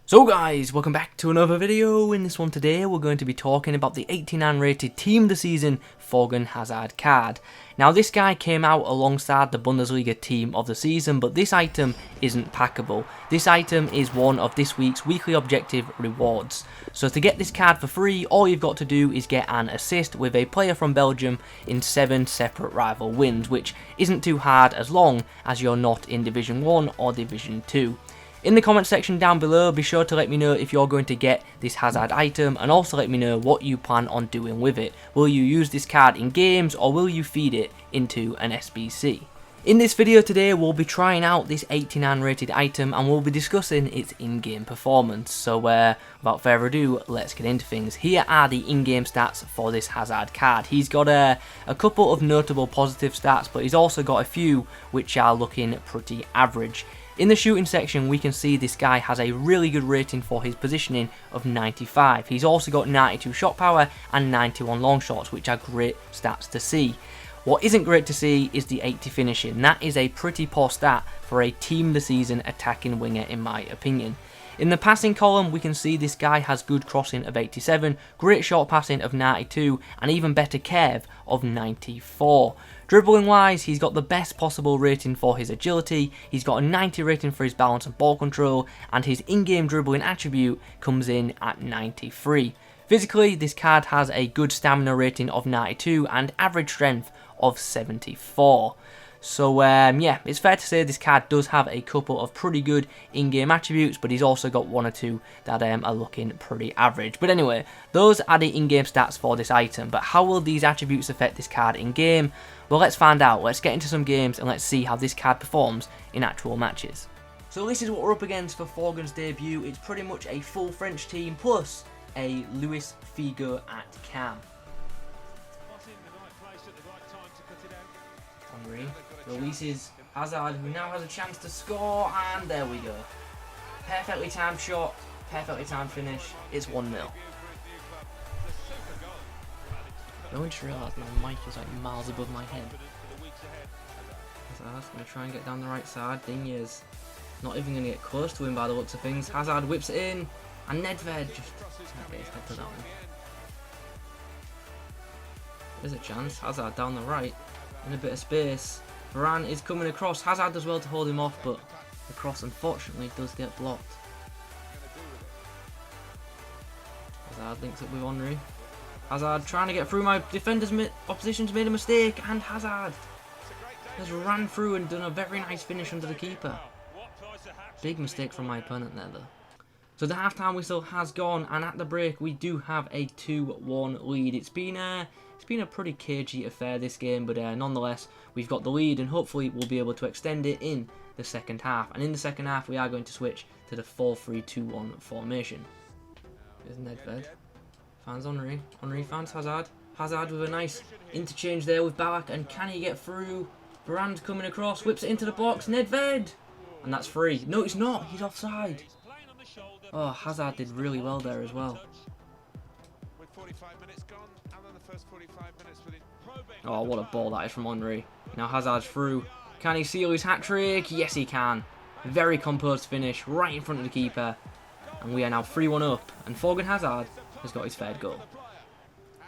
So guys, welcome back to another video. In this one today, we're going to be talking about the 89 rated Team of the Season Thorgan Hazard card. Now this guy came out alongside the Bundesliga Team of the Season, but this item isn't packable. This item is one of this week's weekly objective rewards. So to get this card for free, all you've got to do is get an assist with a player from Belgium in 7 separate rival wins, which isn't too hard as long as you're not in Division 1 or Division 2. In the comment section down below, be sure to let me know if you're going to get this Hazard item, and also let me know what you plan on doing with it. Will you use this card in games, or will you feed it into an SBC? In this video today, we'll be trying out this 89 rated item, and we'll be discussing its in-game performance. So without further ado, let's get into things. Here are the in-game stats for this Hazard card. He's got a couple of notable positive stats, but he's also got a few which are looking pretty average. In the shooting section, we can see this guy has a really good rating for his positioning of 95. He's also got 92 shot power and 91 long shots, which are great stats to see. What isn't great to see is the 80 finishing. That is a pretty poor stat for a team of the season attacking winger, in my opinion. In the passing column, we can see this guy has good crossing of 87, great short passing of 92, and even better curve of 94. Dribbling wise, he's got the best possible rating for his agility, he's got a 90 rating for his balance and ball control, and his in-game dribbling attribute comes in at 93. Physically, this card has a good stamina rating of 92 and average strength of 74. So yeah, it's fair to say this card does have a couple of pretty good in-game attributes, but he's also got one or two that are looking pretty average. But anyway, those are the in-game stats for this item. But how will these attributes affect this card in-game? Well, let's find out. Let's get into some games and let's see how this card performs in actual matches. So this is what we're up against for Thorgan's debut. It's pretty much a full French team plus a Luis Figo at cam. Henry releases Hazard, who now has a chance to score, and there we go. Perfectly timed shot, perfectly timed finish. It's 1-0. I just realised my mic is like miles above my head. Hazard's going to try and get down the right side. Dinier's not even going to get close to him by the looks of things. Hazard whips it in, and Nedved just can't get his head to that one. There's a chance. Hazard down the right, in a bit of space. Brandt is coming across. Hazard does well to hold him off, but the cross unfortunately does get blocked. Hazard links up with Henry. Hazard trying to get through. My defender's opposition's made a mistake, and Hazard has ran through and done a very nice finish under the keeper. Big mistake from my opponent there though. So the half-time whistle has gone, and at the break we do have a 2-1 lead. It's been a pretty cagey affair this game, but nonetheless we've got the lead, and hopefully we'll be able to extend it in the second half. And in the second half we are going to switch to the 4-3-2-1 formation. There's Nedved. Finds Henry. Henry finds Hazard. Hazard with a nice interchange there with Ballack, and can he get through? Brandt coming across, whips it into the box. Nedved! And that's free. No, it's not. He's offside. Oh, Hazard did really well there as well. Oh, what a ball that is from Henry. Now Hazard's through. Can he seal his hat-trick? Yes, he can. Very composed finish right in front of the keeper. And we are now 3-1 up. And Thorgan Hazard has got his third goal.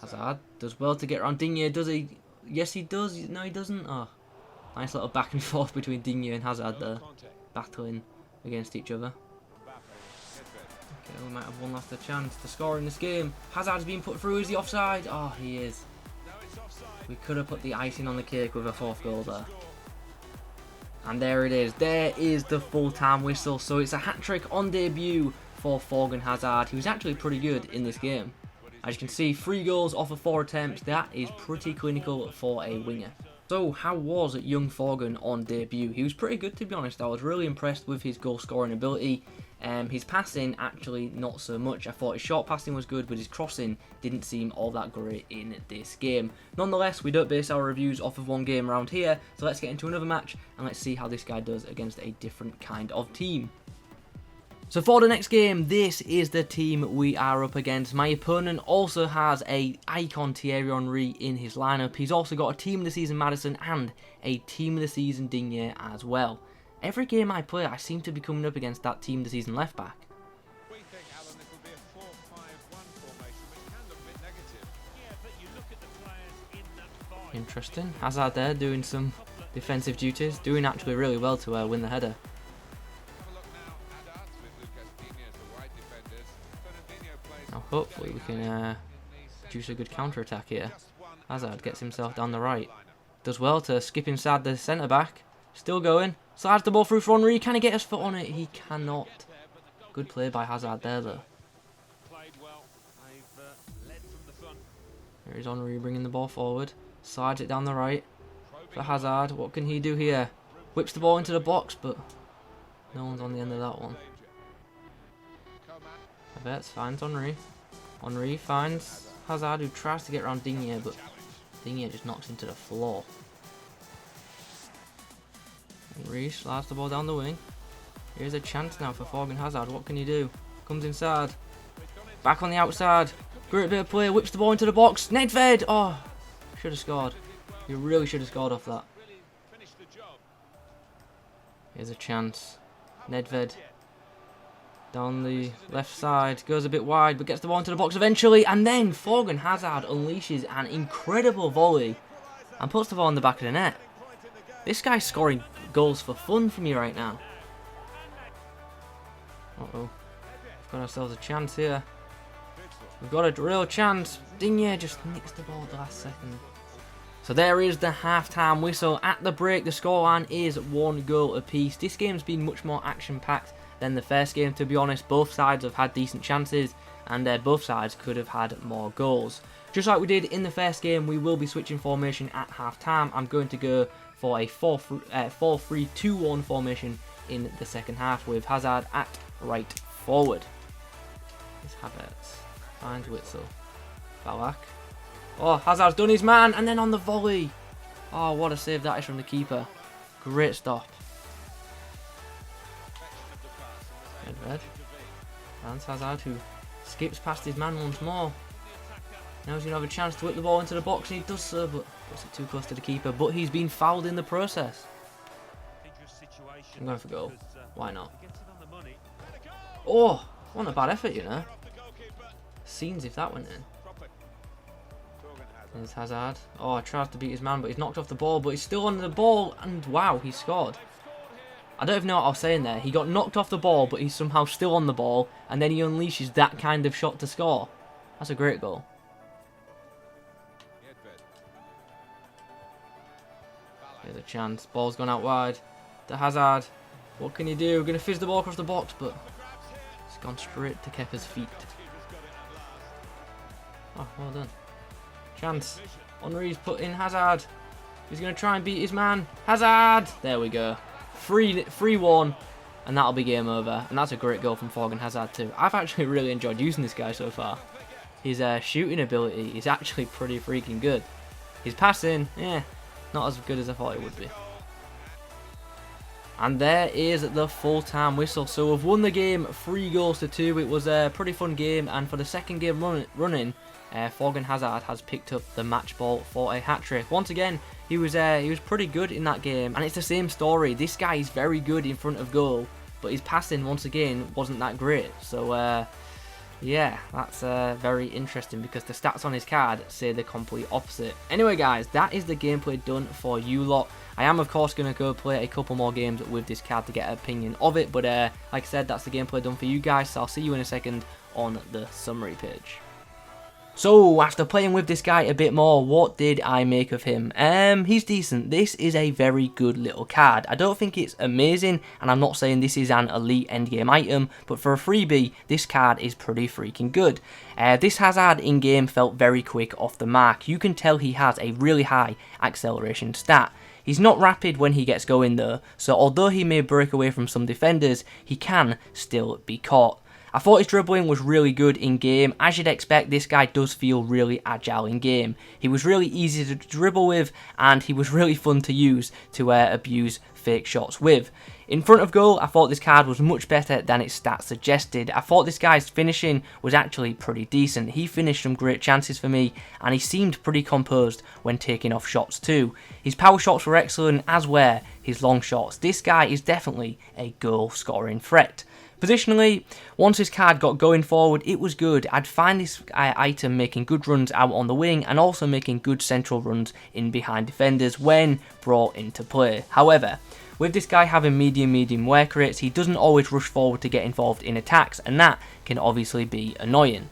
Hazard does well to get around Digne, does he? Yes, he does. No, he doesn't. Oh, nice little back and forth between Digne and Hazard there. Battling against each other. Okay, we might have one last chance to score in this game. Hazard's being put through. Is he offside? Oh, he is. We could have put the icing on the cake with a fourth goal there. And there it is. There is the full-time whistle. So it's a hat-trick on debut for Thorgan Hazard. He was actually pretty good in this game. As you can see, 3 goals off of 4 attempts. That is pretty clinical for a winger. So how was young Thorgan on debut? He was pretty good, to be honest. I was really impressed with his goal scoring ability. His passing actually not so much. I thought his short passing was good, but his crossing didn't seem all that great in this game. Nonetheless, we don't base our reviews off of one game around here, so let's get into another match and let's see how this guy does against a different kind of team. So for the next game, this is the team we are up against. My opponent also has a icon Thierry Henry in his lineup. He's also got a team of the season Madison and a team of the season Digne as well. Every game I play, I seem to be coming up against that team of the season left back. Interesting. Hazard there doing some defensive duties, doing actually really well to win the header. Now hopefully we can produce a good counter-attack here. Hazard gets himself down the right. Does well to skip inside the centre-back. Still going. Slides the ball through for Henry. Can he get his foot on it? He cannot. Good play by Hazard there though. Here is Henry bringing the ball forward. Slides it down the right for Hazard. What can he do here? Whips the ball into the box, but no one's on the end of that one. Havertz finds Henry. Henry finds Hazard, who tries to get around Digne, but Digne just knocks into the floor. Henry slides the ball down the wing. Here's a chance now for Thorgan Hazard. What can he do? Comes inside. Back on the outside. Great bit of play. Whips the ball into the box. Nedved! Oh, should have scored. You really should have scored off that. Here's a chance. Nedved down the left side. Goes a bit wide, but gets the ball into the box eventually. And then Thorgan Hazard unleashes an incredible volley and puts the ball in the back of the net. This guy's scoring goals for fun for me right now. Uh-oh. We've got ourselves a chance here. We've got a real chance. Digne just nicks the ball at the last second. So there is the half-time whistle. At the break, the scoreline is 1 goal apiece. This game's been much more action-packed than the first game, to be honest. Both sides have had decent chances, and both sides could have had more goals. Just like we did in the first game, we will be switching formation at half-time. I'm going to go for a 4-3-2-1 formation in the second half, with Hazard at right forward. Here's Havertz. Finds Witsel. Ballack. Oh, Hazard's done his man, and then on the volley. Oh, what a save that is from the keeper. Great stop. Red. Finds Hazard, who skips past his man once more. Now he's going to have a chance to whip the ball into the box, and he does so, but puts it too close to the keeper. But he's been fouled in the process. I'm going for goal. Why not? Oh, what a bad effort, you know. Seems if that went in. There's Hazard. Oh, tries to beat his man, but he's knocked off the ball, but he's still on the ball, and wow, he scored. I don't even know what I was saying there. He got knocked off the ball, but he's somehow still on the ball, and then he unleashes that kind of shot to score. That's a great goal. Here's a chance. Ball's gone out wide. To Hazard. What can he do? Going to fizz the ball across the box, but it's gone straight to Kepa's feet. Oh, well done. Chance. Henry's put in Hazard. He's going to try and beat his man. Hazard! There we go. 3-1, and that'll be game over. And that's a great goal from Thorgan Hazard too. I've actually really enjoyed using this guy so far. His shooting ability is actually pretty freaking good. His passing, not as good as I thought it would be. And there is the full-time whistle. So we've won the game 3-2. It was a pretty fun game, and for the second game running, Thorgan Hazard has picked up the match ball for a hat-trick. Once again, he was pretty good in that game, and it's the same story. This guy is very good in front of goal, but his passing once again wasn't that great. So yeah, that's very interesting, because the stats on his card say the complete opposite. Anyway guys, that is the gameplay done for you lot. I am of course going to go play a couple more games with this card to get an opinion of it, but like I said, that's the gameplay done for you guys, so I'll see you in a second on the summary page. So, after playing with this guy a bit more, what did I make of him? He's decent. This is a very good little card. I don't think it's amazing, and I'm not saying this is an elite endgame item, but for a freebie, this card is pretty freaking good. This Hazard in-game felt very quick off the mark. You can tell he has a really high acceleration stat. He's not rapid when he gets going though, so although he may break away from some defenders, he can still be caught. I thought his dribbling was really good in game. As you'd expect, this guy does feel really agile in game. He was really easy to dribble with, and he was really fun to use to abuse fake shots with. In front of goal, I thought this card was much better than its stats suggested. I thought this guy's finishing was actually pretty decent. He finished some great chances for me, and he seemed pretty composed when taking off shots too. His power shots were excellent, as were his long shots. This guy is definitely a goal scoring threat. Positionally, once this card got going forward, it was good. I'd find this item making good runs out on the wing and also making good central runs in behind defenders when brought into play. However, with this guy having medium work rates, he doesn't always rush forward to get involved in attacks, and that can obviously be annoying.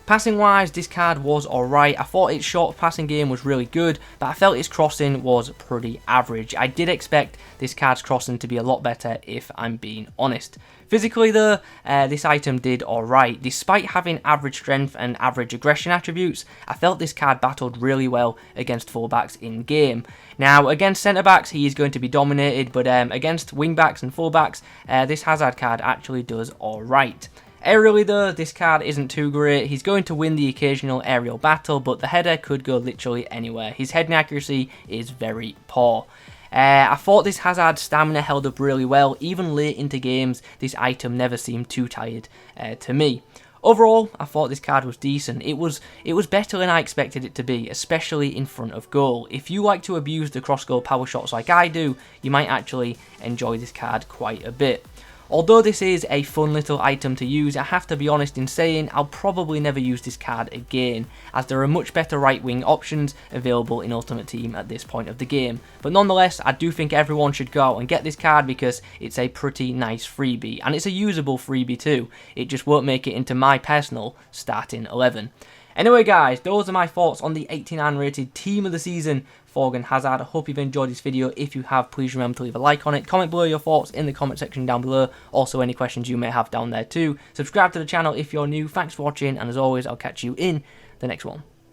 Passing wise, this card was alright. I thought its short passing game was really good, but I felt its crossing was pretty average. I did expect this card's crossing to be a lot better, if I'm being honest. Physically though, this item did alright. Despite having average strength and average aggression attributes, I felt this card battled really well against fullbacks in game. Now, against centre-backs, he is going to be dominated, but against wing-backs and fullbacks, this Hazard card actually does alright. Aerially though, this card isn't too great. He's going to win the occasional aerial battle, but the header could go literally anywhere. His heading accuracy is very poor. I thought this Hazard stamina held up really well. Even late into games, this item never seemed too tired to me. Overall, I thought this card was decent. It was better than I expected it to be, especially in front of goal. If you like to abuse the cross-goal power shots like I do, you might actually enjoy this card quite a bit. Although this is a fun little item to use, I have to be honest in saying I'll probably never use this card again, as there are much better right wing options available in Ultimate Team at this point of the game. But nonetheless, I do think everyone should go out and get this card because it's a pretty nice freebie, and it's a usable freebie too. It just won't make it into my personal starting 11. Anyway guys, those are my thoughts on the 89 rated team of the season, Thorgan Hazard. I hope you've enjoyed this video. If you have, please remember to leave a like on it. Comment below your thoughts in the comment section down below. Also, any questions you may have down there too. Subscribe to the channel if you're new. Thanks for watching, and as always, I'll catch you in the next one.